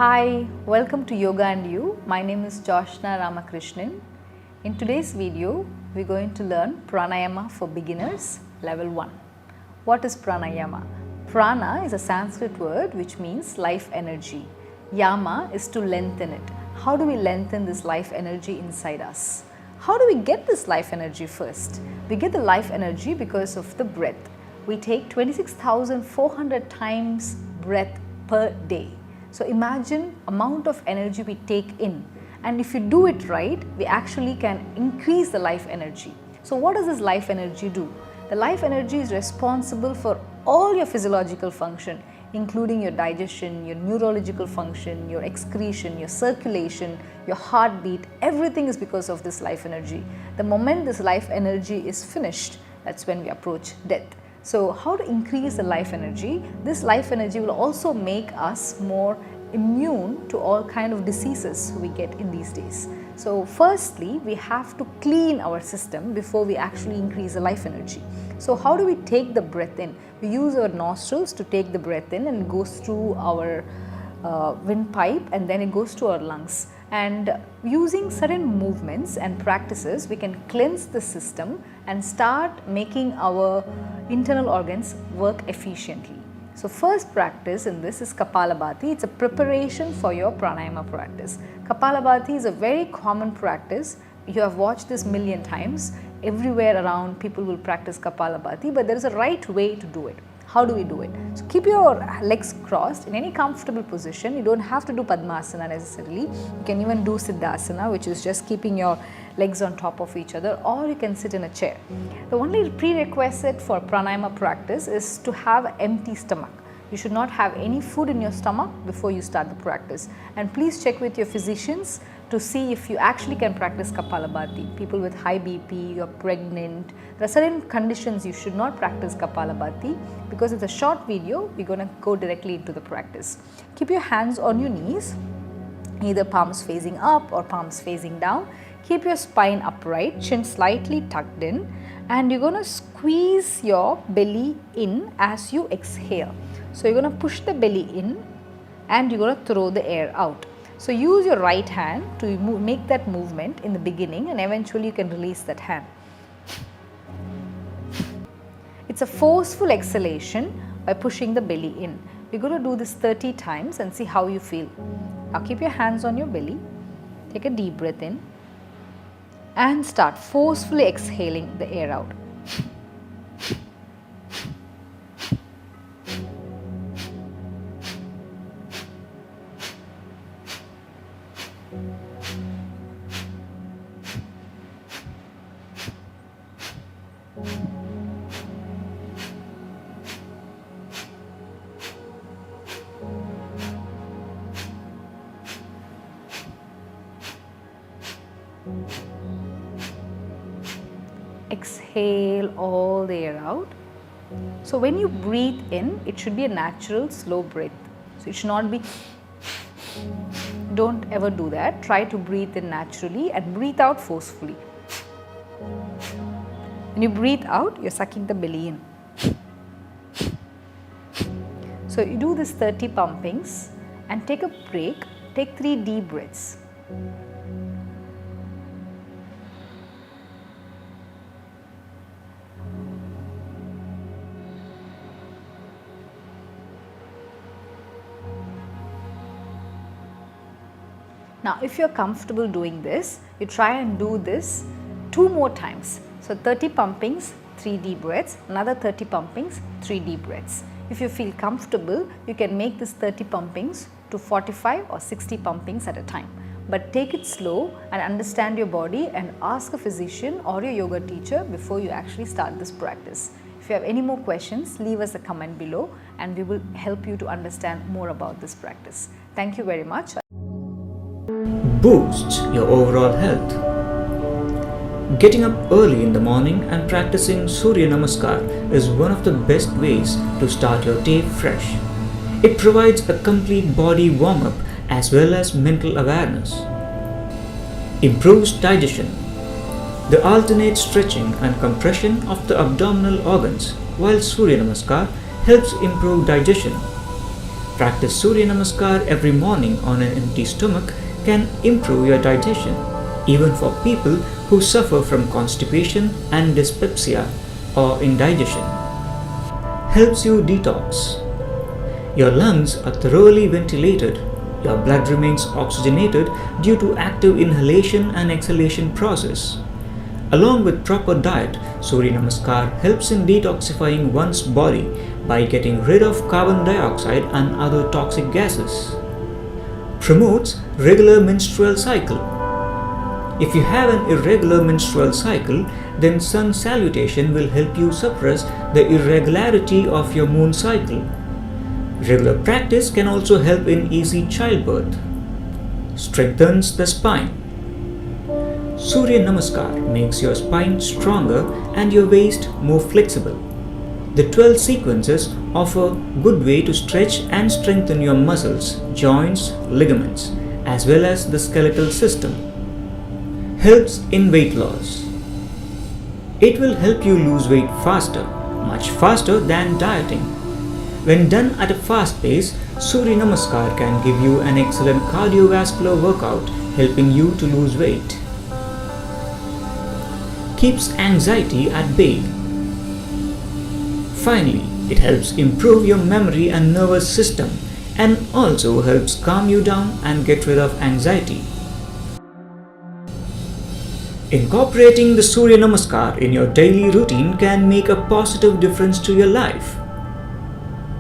Hi, welcome to Yoga and You. My name is Joshna Ramakrishnan. In today's video, we're going to learn Pranayama for Beginners, Level 1. What is Pranayama? Prana is a Sanskrit word which means life energy. Yama is to lengthen it. How do we lengthen this life energy inside us? How do we get this life energy first? We get the life energy because of the breath. We take 26,400 times breath per day. So imagine amount of energy we take in, and if you do it right, we actually can increase the life energy. So what does this life energy do? The life energy is responsible for all your physiological function, including your digestion, your neurological function, your excretion, your circulation, your heartbeat. Everything is because of this life energy. The moment this life energy is finished, that's when we approach death. So how to increase the life energy? This life energy will also make us more immune to all kind of diseases we get in these days. So firstly, we have to clean our system before we actually increase the life energy. So how do we take the breath in? We use our nostrils to take the breath in, and it goes through our windpipe, and then it goes to our lungs. And using certain movements and practices, we can cleanse the system and start making our internal organs work efficiently. So first practice in this is Kapalabhati. It's a preparation for your pranayama practice. Kapalabhati is a very common practice. You have watched this million times. Everywhere around people will practice Kapalabhati, but there is a right way to do it. How do we do it? So keep your legs crossed in any comfortable position. You don't have to do Padmasana necessarily. You can even do Siddhasana, which is just keeping your legs on top of each other, or you can sit in a chair. The only prerequisite for pranayama practice is to have an empty stomach. You should not have any food in your stomach before you start the practice. And please check with your physicians to see if you actually can practice Kapalabhati. People with high BP, you're pregnant, there are certain conditions you should not practice Kapalabhati. Because it's a short video, we're going to go directly into the practice. Keep your hands on your knees, either palms facing up or palms facing down. Keep your spine upright, chin slightly tucked in, and you're going to squeeze your belly in as you exhale. So you're going to push the belly in and you're going to throw the air out. So use your right hand to make that movement in the beginning, and eventually you can release that hand. It's a forceful exhalation by pushing the belly in. You're going to do this 30 times and see how you feel. Now keep your hands on your belly, take a deep breath in and start forcefully exhaling the air out. Exhale all the air out. So when you breathe in, it should be a natural slow breath. So it should not be, don't ever do that. Try to breathe in naturally and breathe out forcefully. When you breathe out, you're sucking the belly in. So you do this 30 pumpings and take a break. Take 3 deep breaths. Now if you're comfortable doing this, you try and do this 2 more times. So 30 pumpings, 3 deep breaths, another 30 pumpings, 3 deep breaths. If you feel comfortable, you can make this 30 pumpings to 45 or 60 pumpings at a time. But take it slow and understand your body, and ask a physician or your yoga teacher before you actually start this practice. If you have any more questions, leave us a comment below and we will help you to understand more about this practice. Thank you very much. Boosts your overall health. Getting up early in the morning and practicing Surya Namaskar is one of the best ways to start your day fresh. It provides a complete body warm-up as well as mental awareness. Improves digestion. The alternate stretching and compression of the abdominal organs while Surya Namaskar helps improve digestion. Practice Surya Namaskar every morning on an empty stomach can improve your digestion, even for people who suffer from constipation and dyspepsia or indigestion. Helps you detox. Your lungs are thoroughly ventilated. Your blood remains oxygenated due to active inhalation and exhalation process. Along with proper diet, Surya Namaskar helps in detoxifying one's body by getting rid of carbon dioxide and other toxic gases. Promotes regular menstrual cycle. If you have an irregular menstrual cycle, then sun salutation will help you suppress the irregularity of your moon cycle. Regular practice can also help in easy childbirth. Strengthens the spine. Surya Namaskar makes your spine stronger and your waist more flexible. The 12 sequences offer a good way to stretch and strengthen your muscles, joints, ligaments, as well as the skeletal system. Helps in weight loss. It will help you lose weight faster, much faster than dieting. When done at a fast pace, Surya Namaskar can give you an excellent cardiovascular workout, helping you to lose weight. Keeps anxiety at bay. Finally, it helps improve your memory and nervous system and also helps calm you down and get rid of anxiety. Incorporating the Surya Namaskar in your daily routine can make a positive difference to your life.